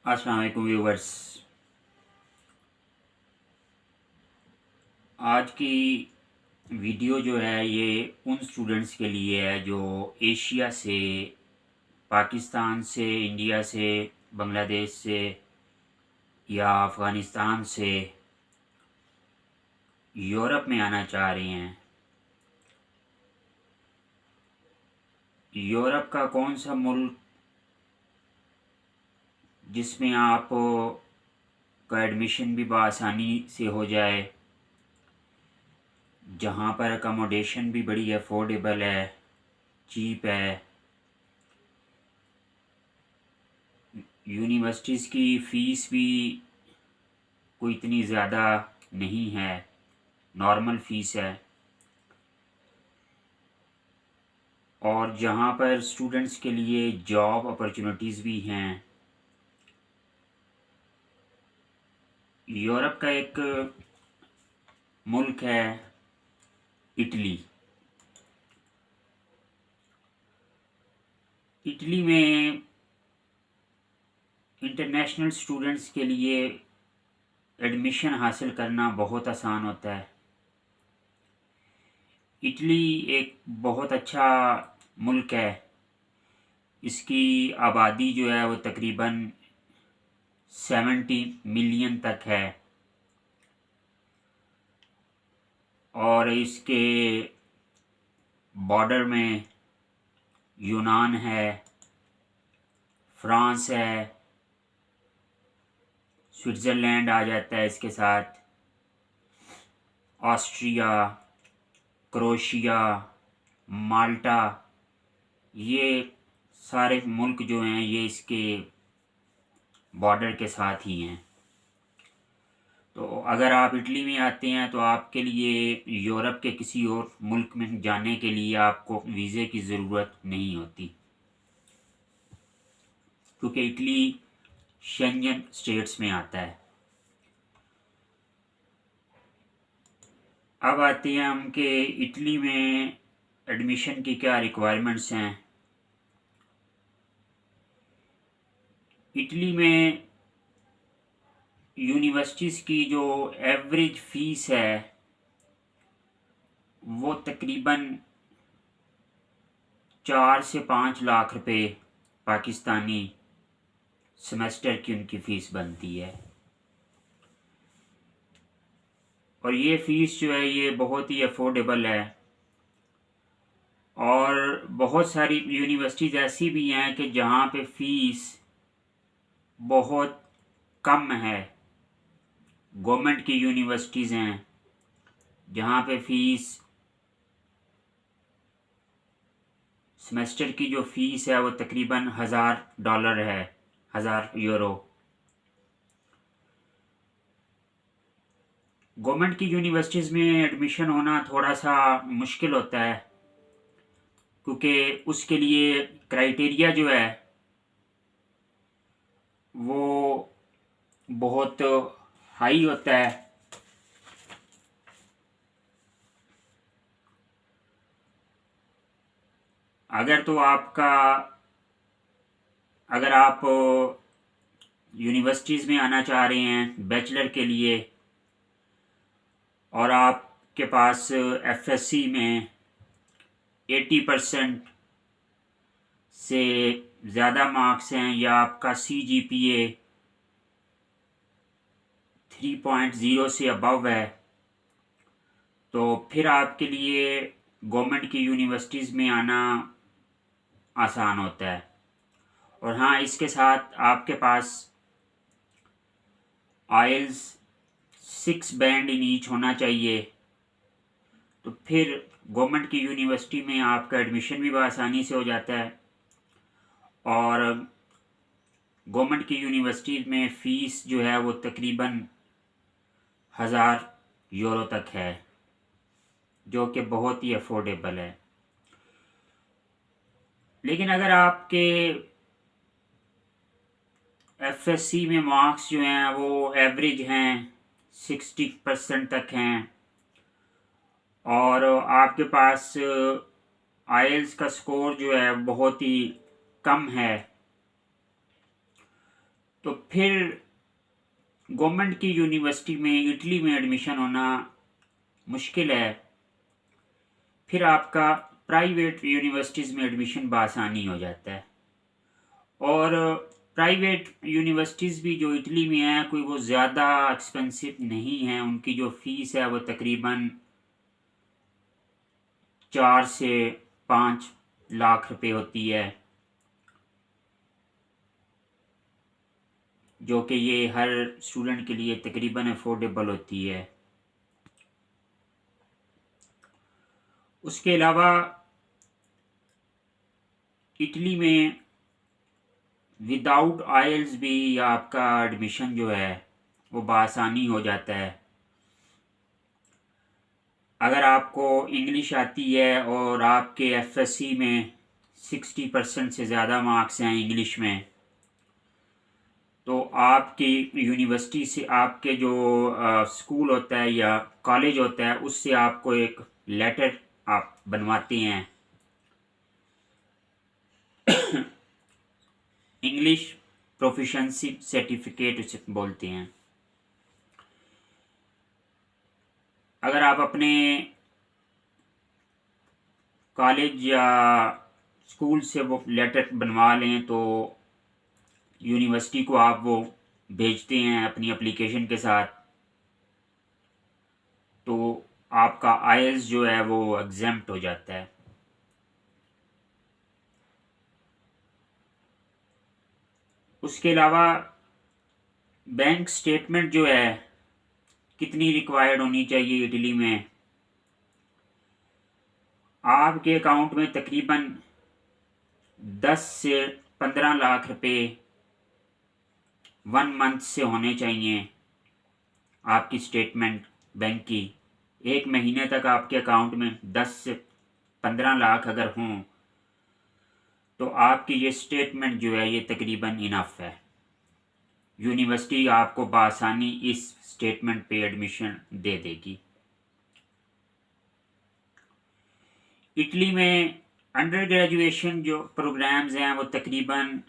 अस्सलाम वालेकुम व्यूवर्स। आज की वीडियो जो है ये उन स्टूडेंट्स के लिए है जो एशिया से, पाकिस्तान से, इंडिया से, बांग्लादेश से या अफ़गानिस्तान से यूरोप में आना चाह रहे हैं। यूरोप का कौन सा मुल्क जिसमें आप का एडमिशन भी बआसानी से हो जाए, जहाँ पर अकोमोडेशन भी बड़ी अफोर्डेबल है, चीप है, यूनिवर्सिटीज़ की फ़ीस भी कोई इतनी ज़्यादा नहीं है, नॉर्मल फ़ीस है, और जहाँ पर स्टूडेंट्स के लिए जॉब अपॉर्चुनिटीज़ भी हैं। यूरोप का एक मुल्क है इटली। इटली में इंटरनेशनल स्टूडेंट्स के लिए एडमिशन हासिल करना बहुत आसान होता है। इटली एक बहुत अच्छा मुल्क है। इसकी आबादी जो है वो तकरीबन 70 मिलियन तक है, और इसके बॉर्डर में यूनान है, फ्रांस है, स्विट्ज़रलैंड आ जाता है इसके साथ, ऑस्ट्रिया, क्रोएशिया, माल्टा, ये सारे मुल्क जो हैं ये इसके बॉर्डर के साथ ही हैं। तो अगर आप इटली में आते हैं तो आपके लिए यूरोप के किसी और मुल्क में जाने के लिए आपको वीज़े की ज़रूरत नहीं होती, क्योंकि इटली शेंजन स्टेट्स में आता है। अब आते हैं हम कि इटली में एडमिशन की क्या रिक्वायरमेंट्स हैं। इटली में यूनिवर्सिटीज़ की जो एवरेज फ़ीस है वो तकरीबन 4 से 5 लाख रुपए पाकिस्तानी सेमेस्टर की उनकी फ़ीस बनती है। और ये फ़ीस जो है ये बहुत ही अफोर्डेबल है, और बहुत सारी यूनिवर्सिटीज़ ऐसी भी हैं कि जहाँ पे फ़ीस बहुत कम है। गवर्नमेंट की यूनिवर्सिटीज़ हैं जहाँ पे फ़ीस, सेमेस्टर की जो फ़ीस है वो तकरीबन $1000 है, 1000 यूरो। गवर्नमेंट की यूनिवर्सिटीज़ में एडमिशन होना थोड़ा सा मुश्किल होता है, क्योंकि उसके लिए क्राइटेरिया जो है वो बहुत हाई होता है। अगर आप यूनिवर्सिटीज़ में आना चाह रहे हैं बैचलर के लिए, और आपके पास एफएससी में 80% से ज़्यादा मार्क्स हैं, या आपका सीजीपीए 3.0 से अबव है, तो फिर आपके लिए गवर्नमेंट की यूनिवर्सिटीज़ में आना आसान होता है। और हाँ, इसके साथ आपके पास आइल्स 6 बैंड इन ईच होना चाहिए, तो फिर गवर्नमेंट की यूनिवर्सिटी में आपका एडमिशन भी आसानी से हो जाता है। और गवर्नमेंट की यूनिवर्सिटी में फ़ीस जो है वो तकरीबन 1000 यूरो तक है, जो कि बहुत ही अफोर्डेबल है। लेकिन अगर आपके एफएससी में मार्क्स जो हैं वो एवरेज हैं, 60% तक हैं, और आपके पास आइल्स का स्कोर जो है बहुत ही कम है, तो फिर गवर्नमेंट की यूनिवर्सिटी में इटली में एडमिशन होना मुश्किल है, फिर आपका प्राइवेट यूनिवर्सिटीज़ में एडमिशन बआसानी हो जाता है। और प्राइवेट यूनिवर्सिटीज़ भी जो इटली में हैं कोई वो ज़्यादा एक्सपेंसिव नहीं है, उनकी जो फ़ीस है वो तकरीबन 4 से 5 लाख रुपए होती है, जो कि ये हर स्टूडेंट के लिए तकरीबन अफोर्डेबल होती है। उसके अलावा इटली में विदाउट आइल्स भी आपका एडमिशन जो है वो बआसानी हो जाता है। अगर आपको इंग्लिश आती है और आपके एफएससी में 60% से ज़्यादा मार्क्स हैं इंग्लिश में, तो आपकी यूनिवर्सिटी से आपके जो स्कूल होता है या कॉलेज होता है उससे आपको एक लेटर आप बनवाते हैं, इंग्लिश प्रोफिशेंसी सर्टिफिकेट उसे बोलते हैं। अगर आप अपने कॉलेज या स्कूल से वो लेटर बनवा लें तो यूनिवर्सिटी को आप वो भेजते हैं अपनी एप्लीकेशन के साथ, तो आपका आइल्स जो है वो एग्जेम्प्ट हो जाता है। उसके अलावा बैंक स्टेटमेंट जो है कितनी रिक्वायर्ड होनी चाहिए इटली में, आपके अकाउंट में तकरीबन 10 से 15 लाख रुपए 1 मंथ से होने चाहिए। आपकी स्टेटमेंट बैंक की 1 महीने तक आपके अकाउंट में 10 से 15 लाख अगर हों तो आपकी ये स्टेटमेंट जो है ये तकरीबन इनफ है। यूनिवर्सिटी आपको बआसानी इस स्टेटमेंट पे एडमिशन दे देगी। इटली में अंडर ग्रेजुएशन जो प्रोग्राम्स हैं वो तकरीबन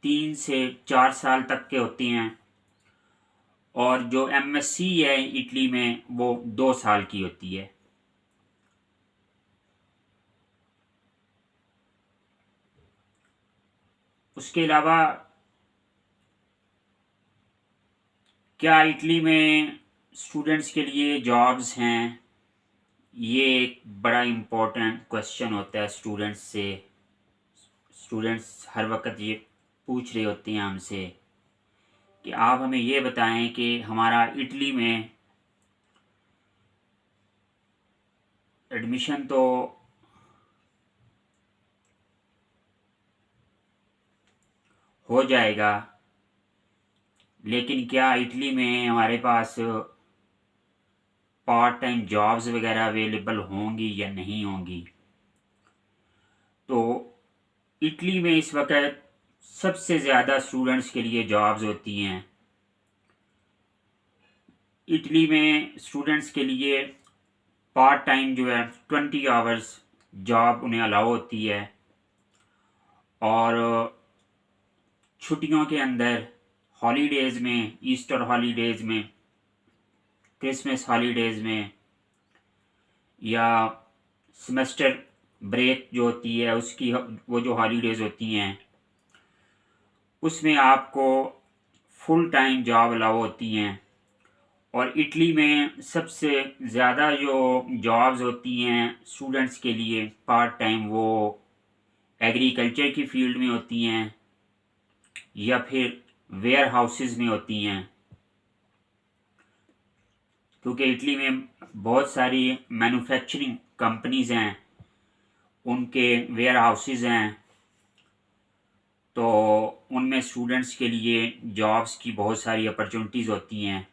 3 से 4 साल तक के होते हैं, और जो एमएससी है इटली में वो 2 साल की होती है। उसके अलावा क्या इटली में स्टूडेंट्स के लिए जॉब्स हैं, ये एक बड़ा इम्पोर्टेंट क्वेश्चन होता है स्टूडेंट्स से। स्टूडेंट्स हर वक्त ये पूछ रहे होते हैं हमसे कि आप हमें ये बताएं कि हमारा इटली में एडमिशन तो हो जाएगा, लेकिन क्या इटली में हमारे पास पार्ट टाइम जॉब्स वगैरह अवेलेबल होंगी या नहीं होंगी। तो इटली में इस वक्त सबसे ज़्यादा स्टूडेंट्स के लिए जॉब्स होती हैं। इटली में स्टूडेंट्स के लिए पार्ट टाइम जो है 20 आवर्स जॉब उन्हें अलाउ होती है, और छुट्टियों के अंदर हॉलीडेज़ में, ईस्टर हॉलीडेज़ में, क्रिसमस हॉलीडेज़ में, या सेमेस्टर ब्रेक जो होती है उसकी वो जो हॉलीडेज़ होती हैं उसमें आपको फुल टाइम जॉब अलाउ होती हैं। और इटली में सबसे ज़्यादा जो जॉब्स होती हैं स्टूडेंट्स के लिए पार्ट टाइम वो एग्रीकल्चर की फील्ड में होती हैं या फिर वेयर हाउसेस में होती हैं, क्योंकि इटली में बहुत सारी मैन्युफैक्चरिंग कंपनीज़ हैं, उनके वेयर हाउसेस हैं, तो उनमें स्टूडेंट्स के लिए जॉब्स की बहुत सारी अपॉर्चुनिटीज़ होती हैं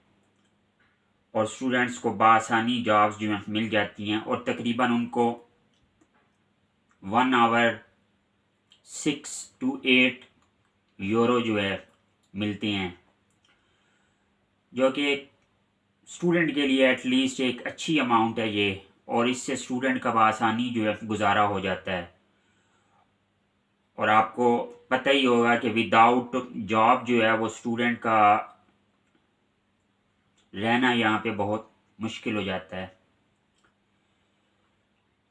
और स्टूडेंट्स को बआसानी जॉब्स जो हैं मिल जाती हैं, और तकरीबन उनको 1 आवर 6 to 8 यूरो जो है मिलते हैं, जो कि एक स्टूडेंट के लिए एटलीस्ट एक अच्छी अमाउंट है ये, और इससे स्टूडेंट का बआसानी जो है गुजारा हो जाता है। और आपको पता ही होगा कि विदाउट जॉब जो है वो स्टूडेंट का रहना यहाँ पे बहुत मुश्किल हो जाता है।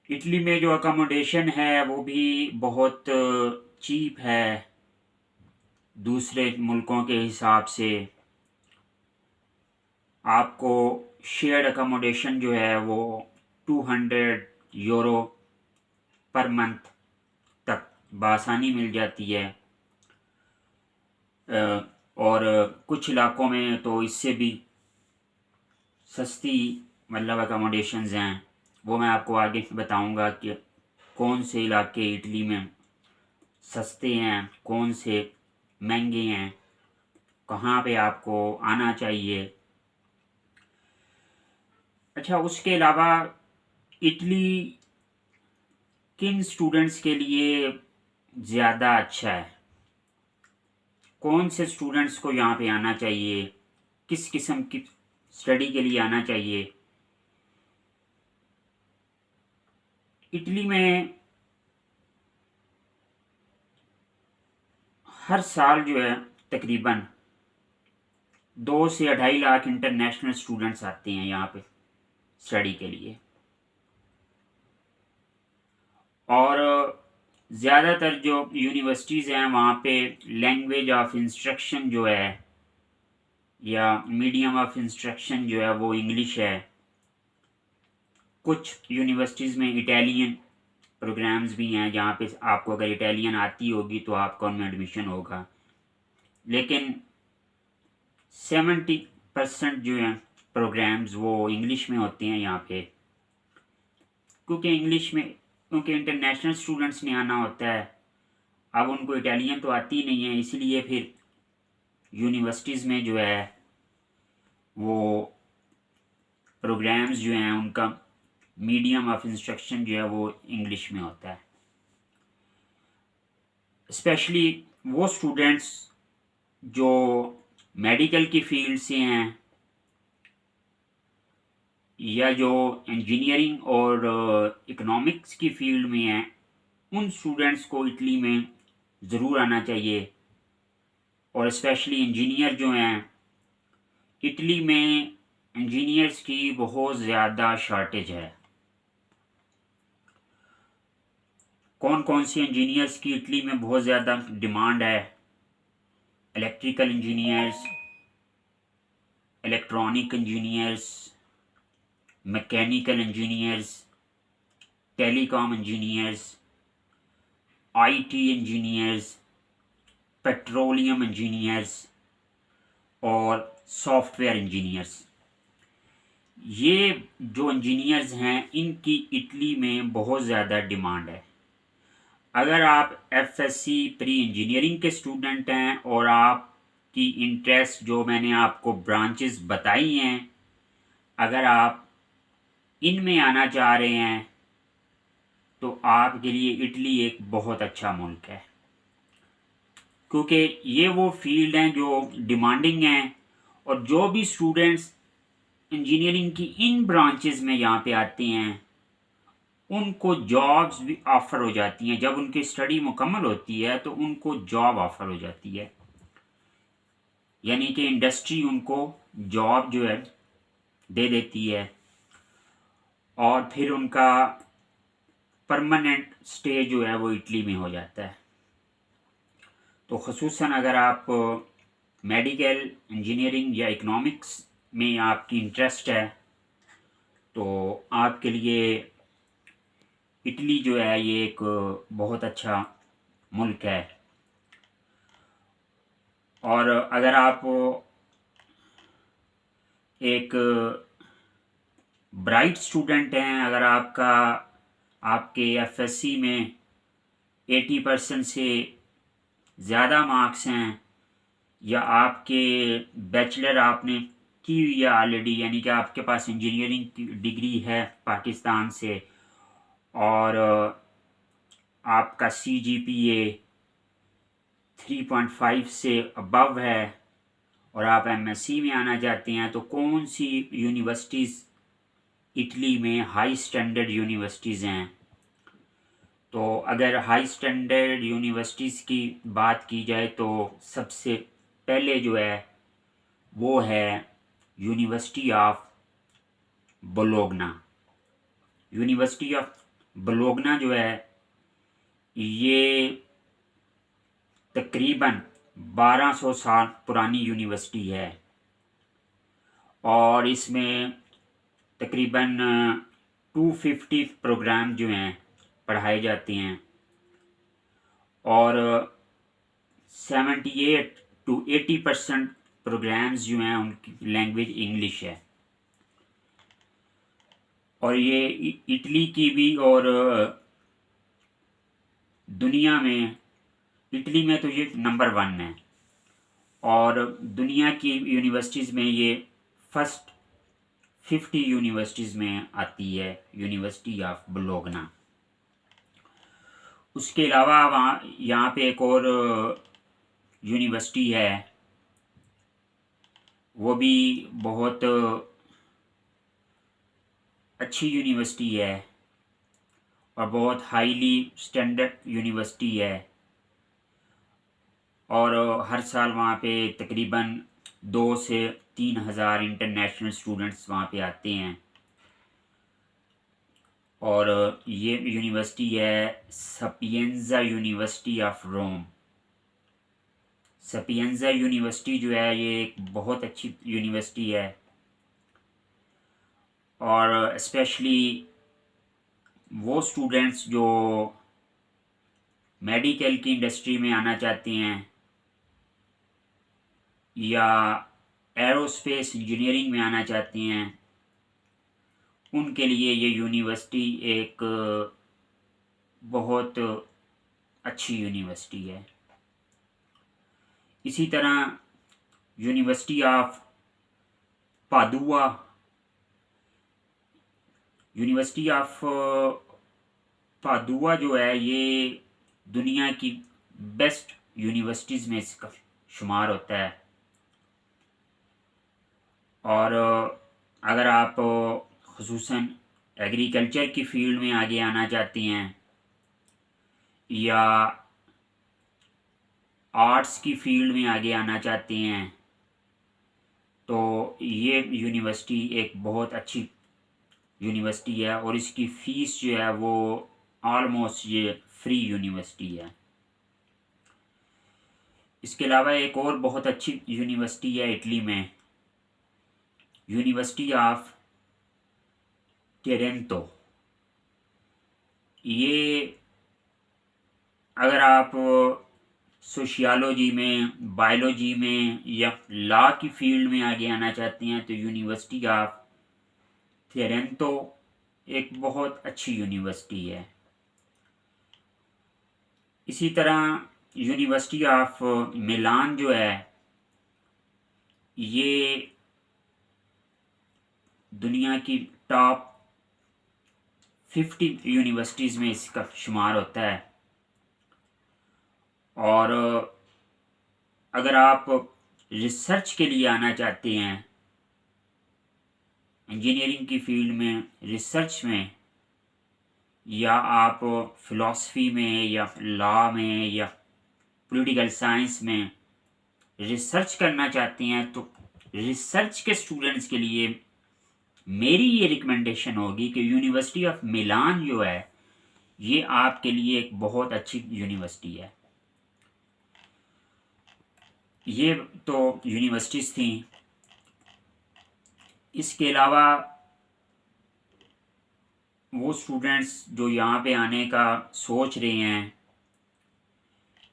इटली में जो अकोमोडेशन है वो भी बहुत चीप है दूसरे मुल्कों के हिसाब से। आपको शेयर्ड अकोमोडेशन जो है वो 200 यूरो पर मंथ तक बआसानी मिल जाती है। और कुछ इलाकों में तो इससे भी सस्ती मतलब अकोमोडेशंस हैं। वो मैं आपको आगे बताऊंगा कि कौन से इलाके इटली में सस्ते हैं, कौन से महंगे हैं, कहाँ पे आपको आना चाहिए। अच्छा, उसके अलावा इटली किन स्टूडेंट्स के लिए ज़्यादा अच्छा है, कौन से स्टूडेंट्स को यहाँ पे आना चाहिए, किस किस्म की स्टडी के लिए आना चाहिए। इटली में हर साल जो है तकरीबन 2 से 2.5 लाख इंटरनेशनल स्टूडेंट्स आते हैं यहाँ पे स्टडी के लिए। और ज़्यादातर जो यूनिवर्सिटीज़ हैं वहाँ पे लैंग्वेज ऑफ इंस्ट्रक्शन जो है या मीडियम ऑफ इंस्ट्रक्शन जो है वो इंग्लिश है। कुछ यूनिवर्सिटीज़ में इटालियन प्रोग्राम्स भी हैं जहाँ पे आपको अगर इटालियन आती होगी तो आपका उनमें एडमिशन होगा। लेकिन 70% जो हैं प्रोग्राम्स वो इंग्लिश में होते हैं यहाँ पे, क्योंकि इंटरनेशनल स्टूडेंट्स ने आना होता है। अब उनको इटालियन तो आती नहीं है, इसलिए फिर यूनिवर्सिटीज़ में जो है वो प्रोग्राम्स जो हैं उनका मीडियम ऑफ इंस्ट्रक्शन जो है वो इंग्लिश में होता है। स्पेशली वो स्टूडेंट्स जो मेडिकल की फील्ड से हैं या जो इंजीनियरिंग और इकोनॉमिक्स की फील्ड में हैं, उन स्टूडेंट्स को इटली में ज़रूर आना चाहिए। और स्पेशली इंजीनियर जो हैं, इटली में इंजीनियर्स की बहुत ज़्यादा शॉर्टेज है। कौन कौन सी इंजीनियर्स की इटली में बहुत ज़्यादा डिमांड है? Electrical engineers, electronic engineers, mechanical engineers, telecom engineers, IT engineers, petroleum engineers और सॉफ्टवेयर इंजीनियर्स। ये जो इंजीनियर्स हैं इनकी इटली में बहुत ज़्यादा डिमांड है। अगर आप एफएससी प्री इंजीनियरिंग के स्टूडेंट हैं और आपकी इंटरेस्ट जो मैंने आपको ब्रांचेस बताई हैं, अगर आप इनमें आना चाह रहे हैं तो आपके लिए इटली एक बहुत अच्छा मुल्क है, क्योंकि ये वो फील्ड हैं जो डिमांडिंग हैं। और जो भी स्टूडेंट्स इंजीनियरिंग की इन ब्रांचेस में यहाँ पे आते हैं उनको जॉब्स भी ऑफ़र हो जाती हैं। जब उनकी स्टडी मुकम्मल होती है तो उनको जॉब ऑफ़र हो जाती है, यानी कि इंडस्ट्री उनको जॉब जो है दे देती है और फिर उनका परमानेंट स्टे जो है वो इटली में हो जाता है। तो ख़ुसूसन अगर आप मेडिकल इंजीनियरिंग या इकोनॉमिक्स में आपकी इंटरेस्ट है तो आपके लिए इटली जो है ये एक बहुत अच्छा मुल्क है। और अगर आप एक ब्राइट स्टूडेंट हैं, अगर आपके एफएससी में 80% से ज़्यादा मार्क्स हैं या आपके बैचलर आपने की हुई है ऑलरेडी, यानी कि आपके पास इंजीनियरिंग की डिग्री है पाकिस्तान से और आपका सीजीपीए 3.5 से अबव है और आप एमएससी में आना चाहते हैं, तो कौन सी यूनिवर्सिटीज़ इटली में हाई स्टैंडर्ड यूनिवर्सिटीज़ हैं? तो अगर हाई स्टैंडर्ड यूनिवर्सिटीज़ की बात की जाए तो सबसे पहले जो है वो है university of Bologna. University of Bologna जो है ये तकरीबन 1200 साल पुरानी यूनिवर्सिटी है और इसमें तकरीबन 250 प्रोग्राम जो हैं पढ़ाए जाते हैं और 78 to 80% प्रोग्राम्स जो हैं उनकी लैंग्वेज इंग्लिश है। और ये इटली की भी और दुनिया में, इटली में तो ये नंबर 1 है और दुनिया की यूनिवर्सिटीज़ में ये फर्स्ट 50 यूनिवर्सिटीज़ में आती है यूनिवर्सिटी ऑफ बोलोग्ना। उसके अलावा वहाँ यहाँ पे एक और यूनिवर्सिटी है, वो भी बहुत अच्छी यूनिवर्सिटी है और बहुत हाईली स्टैंडर्ड यूनिवर्सिटी है और हर साल वहाँ पे तकरीबन 2 से 3 हज़ार इंटरनेशनल स्टूडेंट्स वहाँ पे आते हैं। और ये यूनिवर्सिटी है सपिएंजा यूनिवर्सिटी ऑफ रोम। सपिएंजा यूनिवर्सिटी जो है ये एक बहुत अच्छी यूनिवर्सिटी है और स्पेशली वो स्टूडेंट्स जो मेडिकल की इंडस्ट्री में आना चाहते हैं या एरोस्पेस इंजीनियरिंग में आना चाहते हैं, उनके लिए ये यूनिवर्सिटी एक बहुत अच्छी यूनिवर्सिटी है। इसी तरह university of Padua, university of Padua जो है ये दुनिया की बेस्ट यूनिवर्सिटीज़ में इसका शुमार होता है। और अगर आप ख़ुसूसन एग्रीकल्चर की फील्ड में आगे आना चाहते हैं या आर्ट्स की फील्ड में आगे आना चाहते हैं तो ये यूनिवर्सिटी एक बहुत अच्छी यूनिवर्सिटी है और इसकी फ़ीस जो है वो ऑलमोस्ट ये फ्री यूनिवर्सिटी है। इसके अलावा एक और बहुत अच्छी यूनिवर्सिटी है इटली में, यूनिवर्सिटी ऑफ टेरेंतो। ये अगर आप सोशियोलॉजी में, बायोलॉजी में या लॉ की फील्ड में आगे आना चाहते हैं तो यूनिवर्सिटी ऑफ टेरेंतो एक बहुत अच्छी यूनिवर्सिटी है। इसी तरह यूनिवर्सिटी ऑफ मिलान जो है ये दुनिया की टॉप 50 यूनिवर्सिटीज़ में इसका शुमार होता है। और अगर आप रिसर्च के लिए आना चाहते हैं इंजीनियरिंग की फील्ड में, रिसर्च में, या आप फ़िलासफ़ी में या लॉ में या पॉलिटिकल साइंस में रिसर्च करना चाहते हैं तो रिसर्च के स्टूडेंट्स के लिए मेरी ये रिकमेंडेशन होगी कि यूनिवर्सिटी ऑफ मिलान जो है ये आपके लिए एक बहुत अच्छी यूनिवर्सिटी है। ये तो यूनिवर्सिटीज़ थी। इसके अलावा वो स्टूडेंट्स जो यहाँ पे आने का सोच रहे हैं,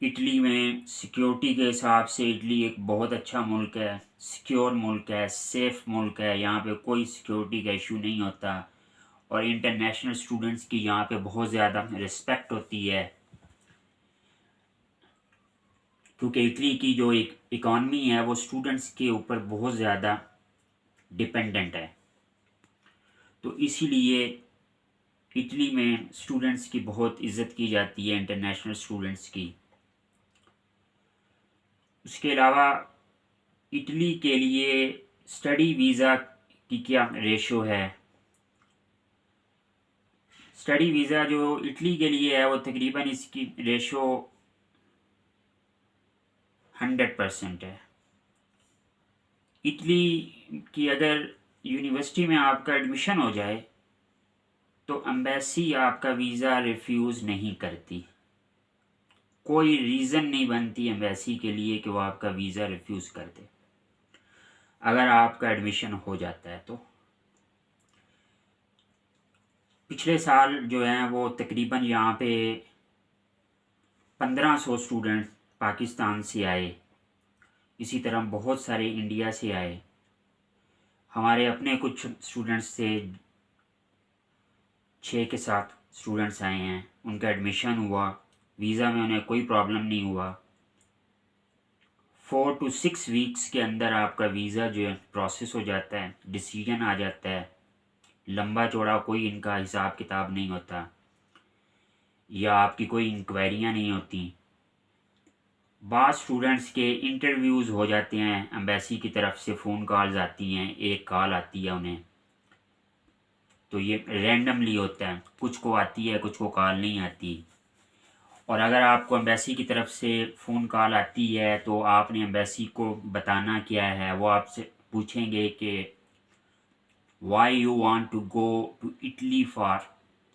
इटली में सिक्योरिटी के हिसाब से इटली एक बहुत अच्छा मुल्क है, सिक्योर मुल्क है, सेफ़ मुल्क है, यहाँ पे कोई सिक्योरिटी का इशू नहीं होता और इंटरनेशनल स्टूडेंट्स की यहाँ पे बहुत ज़्यादा रिस्पेक्ट होती है क्योंकि इटली की जो एक इकॉनमी है वो स्टूडेंट्स के ऊपर बहुत ज़्यादा डिपेंडेंट है। तो इसीलिए इटली में स्टूडेंट्स की बहुत इज़्ज़त की जाती है, इंटरनेशनल स्टूडेंट्स की। उसके अलावा इटली के लिए स्टडी वीज़ा की क्या रेशो है, स्टडी वीज़ा जो इटली के लिए है वो तकरीबन इसकी रेशो 100% है। इटली की अगर यूनिवर्सिटी में आपका एडमिशन हो जाए तो एम्बेसी आपका वीज़ा रिफ्यूज़ नहीं करती। कोई रीज़न नहीं बनती एम्बेसी के लिए कि वो आपका वीज़ा रिफ्यूज़ कर दे अगर आपका एडमिशन हो जाता है तो। पिछले साल जो है वो तकरीबन यहाँ पे 1500 स्टूडेंट पाकिस्तान से आए, इसी तरह बहुत सारे इंडिया से आए। हमारे अपने कुछ स्टूडेंट्स से 6 के 7 स्टूडेंट्स आए हैं, उनका एडमिशन हुआ, वीज़ा में उन्हें कोई प्रॉब्लम नहीं हुआ। 4 to 6 वीक्स के अंदर आपका वीज़ा जो है प्रोसेस हो जाता है, डिसीजन आ जाता है। लंबा चौड़ा कोई इनका हिसाब किताब नहीं होता या आपकी कोई इंक्वायरियाँ नहीं होती। बाद स्टूडेंट्स के इंटरव्यूज़ हो जाते हैं, एम्बेसी की तरफ से फ़ोन कॉल्स आती हैं, एक कॉल आती है उन्हें, तो ये रैंडमली होता है, कुछ को आती है कुछ को कॉल नहीं आती। और अगर आपको एम्बेसी की तरफ से फ़ोन कॉल आती है तो आपने एम्बेसी को बताना क्या है। वो आपसे पूछेंगे कि why you want to go to Italy for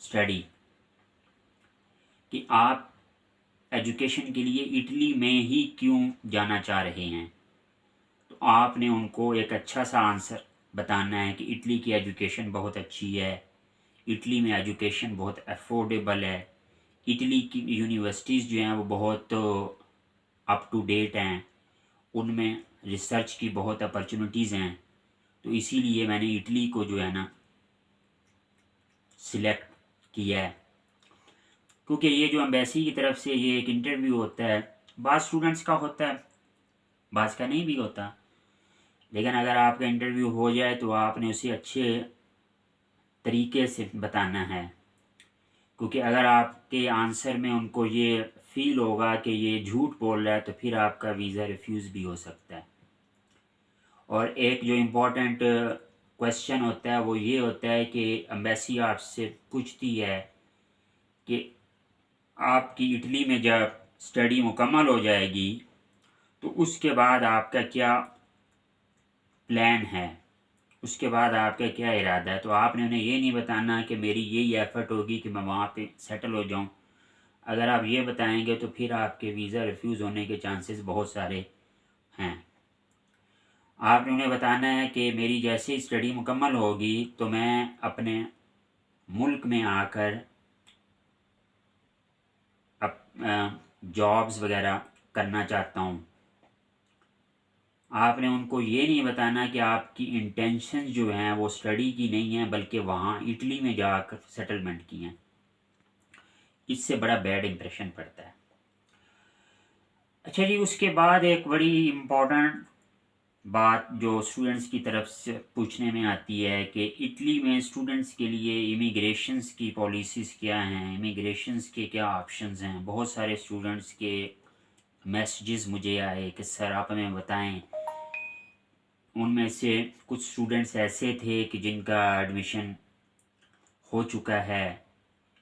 study, कि आप एजुकेशन के लिए इटली में ही क्यों जाना चाह रहे हैं। तो आपने उनको एक अच्छा सा आंसर बताना है कि इटली की एजुकेशन बहुत अच्छी है, इटली में एजुकेशन बहुत अफोर्डेबल है, इटली की यूनिवर्सिटीज़ जो हैं वो बहुत अप टू डेट हैं, उनमें रिसर्च की बहुत अपॉर्चुनिटीज़ हैं। तो इसीलिए मैंने इटली को जो है ना सिलेक्ट किया है, क्योंकि ये जो एम्बेसी की तरफ से ये एक इंटरव्यू होता है, बाद स्टूडेंट्स का होता है, बाद का नहीं भी होता। लेकिन अगर आपका इंटरव्यू हो जाए तो आपने उसे अच्छे तरीके से बताना है, क्योंकि अगर आपके आंसर में उनको ये फील होगा कि ये झूठ बोल रहा है तो फिर आपका वीज़ा रिफ्यूज़ भी हो सकता है। और एक जो इम्पोर्टेंट क्वेश्चन होता है वो ये होता है कि एम्बेसी आपसे पूछती है कि आपकी इटली में जब स्टडी मुकम्मल हो जाएगी तो उसके बाद आपका क्या प्लान है, उसके बाद आपका क्या इरादा है। तो आपने उन्हें ये नहीं बताना कि मेरी यही एफ़र्ट होगी कि मैं वहाँ पे सेटल हो जाऊँ। अगर आप ये बताएंगे तो फिर आपके वीज़ा रिफ्यूज़ होने के चांसेस बहुत सारे हैं। आपने उन्हें बताना है कि मेरी जैसे ही स्टडी मुकम्मल होगी तो मैं अपने मुल्क में आकर अब जॉब्स वगैरह करना चाहता हूँ। आपने उनको ये नहीं बताना कि आपकी इंटेंशन जो हैं वो स्टडी की नहीं है बल्कि वहाँ इटली में जाकर सेटलमेंट की हैं। इससे बड़ा बैड इम्प्रेशन पड़ता है। अच्छा जी, उसके बाद एक बड़ी इम्पोर्टेंट बात जो स्टूडेंट्स की तरफ से पूछने में आती है कि इटली में स्टूडेंट्स के लिए इमिग्रेशंस की पॉलिसीज़ क्या हैं, इमिग्रेशंस के क्या ऑप्शंस हैं। बहुत सारे स्टूडेंट्स के मैसेजेस मुझे आए कि सर आप हमें बताएं। उनमें से कुछ स्टूडेंट्स ऐसे थे कि जिनका एडमिशन हो चुका है,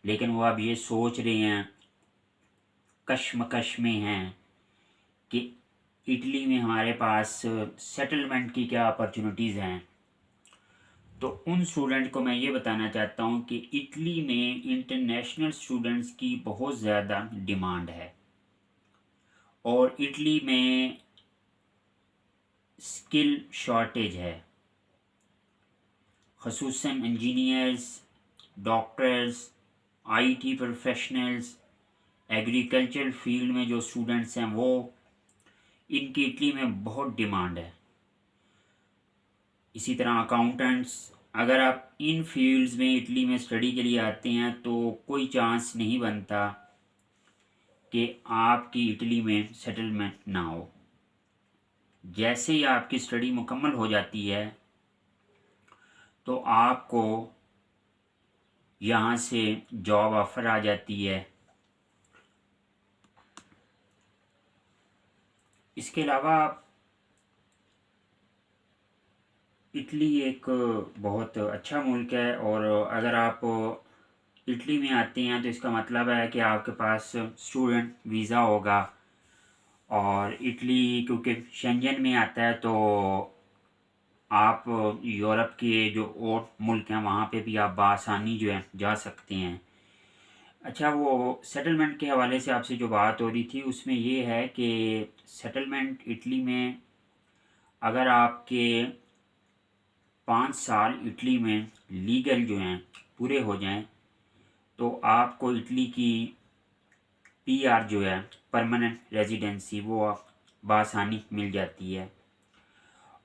लेकिन वो अब ये सोच रहे हैं, कश्मकश में हैं कि इटली में हमारे पास सेटलमेंट की क्या अपॉर्चुनिटीज़ हैं। तो उन स्टूडेंट को मैं ये बताना चाहता हूँ कि इटली में इंटरनेशनल स्टूडेंट्स की बहुत ज़्यादा डिमांड है और इटली में स्किल शॉर्टेज है, ख़ुसूसन engineers, doctors, IT professionals, agriculture field में जो स्टूडेंट्स हैं वो इनकी इटली में बहुत डिमांड है। इसी तरह अकाउंटेंट्स, अगर आप इन फील्ड्स में इटली में स्टडी के लिए आते हैं तो कोई चांस नहीं बनता कि आपकी इटली में सेटलमेंट ना हो। जैसे ही आपकी स्टडी मुकम्मल हो जाती है तो आपको यहाँ से जॉब ऑफ़र आ जाती है। इसके अलावा इटली एक बहुत अच्छा मुल्क है और अगर आप इटली में आते हैं तो इसका मतलब है कि आपके पास स्टूडेंट वीज़ा होगा। और इटली क्योंकि शेंजन में आता है तो आप यूरोप के जो और मुल्क हैं वहाँ पे भी आप बआसानी जो है जा सकते हैं। अच्छा, वो सेटलमेंट के हवाले से आपसे जो बात हो रही थी उसमें ये है कि सेटलमेंट इटली में अगर आपके 5 साल इटली में लीगल जो हैं पूरे हो जाएं तो आपको इटली की पीआर जो है परमानेंट रेजिडेंसी वो बआसानी मिल जाती है।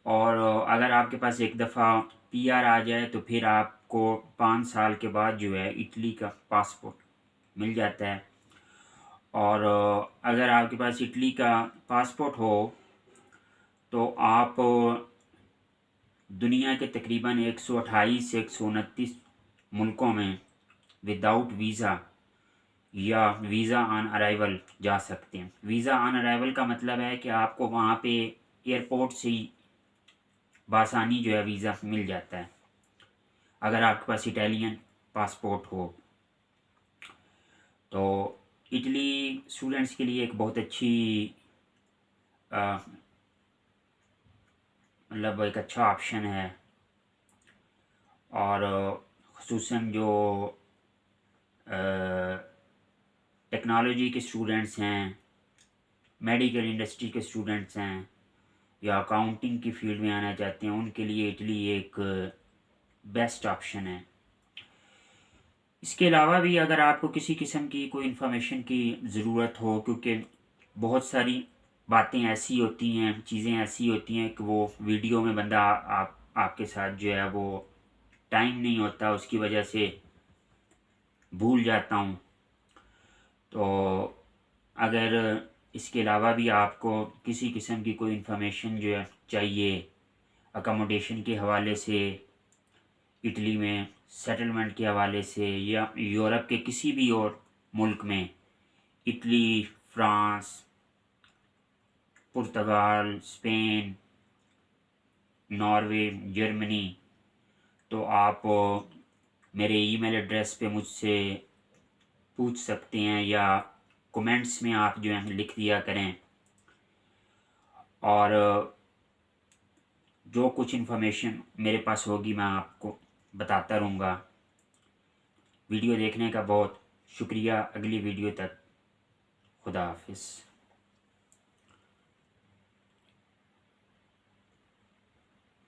और अगर आपके पास एक दफ़ा पीआर आ जाए तो फिर आपको 5 साल के बाद जो है इटली का पासपोर्ट मिल जाता है। और अगर आपके पास इटली का पासपोर्ट हो तो आप दुनिया के तकरीबन 128 से 129 मुल्कों में विदाउट वीज़ा या वीज़ा ऑन अराइवल जा सकते हैं। वीज़ा ऑन अराइवल का मतलब है कि आपको वहाँ पे एयरपोर्ट से ही बआसानी जो है वीज़ा मिल जाता है अगर आपके पास इटालियन पासपोर्ट हो। तो इटली स्टूडेंट्स के लिए एक बहुत अच्छी मतलब एक अच्छा ऑप्शन है। और ख़ुसूसन जो टेक्नोलॉजी के स्टूडेंट्स हैं, मेडिकल इंडस्ट्री के स्टूडेंट्स हैं या अकाउंटिंग की फील्ड में आना चाहते हैं उनके लिए इटली एक बेस्ट ऑप्शन है। इसके अलावा भी अगर आपको किसी किस्म की कोई इन्फॉर्मेशन की ज़रूरत हो, क्योंकि बहुत सारी बातें ऐसी होती हैं, चीज़ें ऐसी होती हैं कि वो वीडियो में बंदा आपके साथ जो है वो टाइम नहीं होता, उसकी वजह से भूल जाता हूँ। तो अगर इसके अलावा भी आपको किसी किस्म की कोई इन्फॉर्मेशन जो है चाहिए अकोमोडेशन के हवाले से, इटली में सेटलमेंट के हवाले से या यूरोप के किसी भी और मुल्क में, इटली, फ्रांस, पुर्तगाल, स्पेन, नॉर्वे, जर्मनी, तो आप मेरे ईमेल एड्रेस पे मुझसे पूछ सकते हैं या कमेंट्स में आप जो है लिख दिया करें। और जो कुछ इन्फॉर्मेशन मेरे पास होगी मैं आपको बताता रहूँगा। वीडियो देखने का बहुत शुक्रिया। अगली वीडियो तक खुदा हाफिज़।